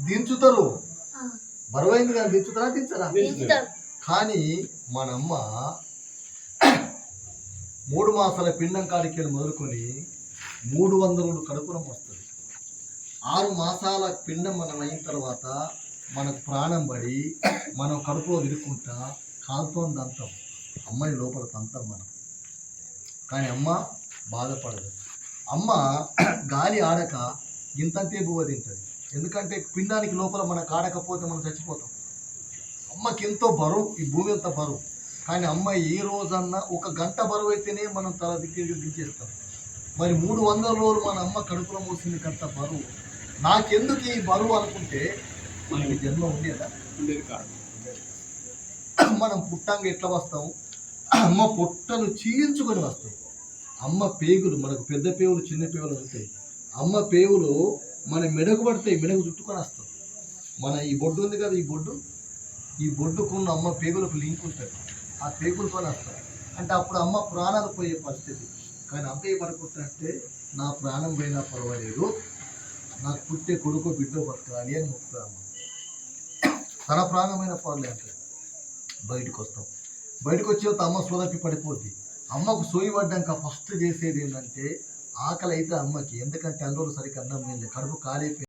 దించుతారు, బరువైంది కానీ దించుతారా దించరా? కానీ మనమ్మ 3 మాసాల పిండం కాడికి మొదలుకొని 300 కడుపునం వస్తుంది. 6 మాసాల పిండం మనం అయిన తర్వాత మనకు ప్రాణం పడి మనం కడుపులో తిరుక్కుంటా కాలుతో దంతాం, అమ్మని లోపల తంతాం మనం. కానీ అమ్మ బాధపడదు. అమ్మ గాలి ఆడక ఇంతంతే బువ్వ తింటుంది. ఎందుకంటే పిండానికి లోపల మనకు ఆడకపోతే మనం చచ్చిపోతాం. అమ్మకి ఎంతో బరువు, ఈ భూమి ఎంత బరువు. కానీ అమ్మ ఏ రోజన్నా 1 గంట బరువు అయితేనే మనం తల దించేస్తాం. మరి 300 రోజులు మన అమ్మ కడుపులో మోసింది కంట బరువు. నాకెందుకు ఈ బరువు అనుకుంటే మనకి జన్మ ఉండేదా? ఉండేది కాదు. మనం పుట్టంగా ఎట్లా వస్తాం? అమ్మ పొట్టను చీల్చుకొని వస్తాం. అమ్మ పేగులు, మనకు పెద్ద పేగులు చిన్న పేగులు ఉంటాయి. అమ్మ పేగులు మన మెడకు పడతాయి, మెడకు చుట్టుకొని వస్తాం. మన ఈ బొడ్డు ఉంది కదా, ఈ బొడ్డుకున్న అమ్మ పేగులకు లింక్ ఉంటుంది. ఆ పేగులతో వస్తాం. అంటే అప్పుడు అమ్మ ప్రాణాలు పోయే పరిస్థితి. కానీ అమ్మ ఏమనుకుంటున్నట్టే, నా ప్రాణం పోయినా పర్వాలేదు, నాకు పుట్టే కొడుకో బిడ్డో బతకాలి అని మొక్కుతుంది అమ్మ. తన ప్రాణమైన పర్లే అంటే బయటకు వస్తాం. బయటకు వచ్చే అమ్మ సోదపి పడిపోద్ది. అమ్మకు సోయి పడ్డాక ఫస్ట్ చేసేది ఏంటంటే ఆకలి అయితే అమ్మకి, ఎందుకంటే అన్ని రోజులు సరిగ్గా అన్నం లేదు, కడుపు కాలేపోయింది.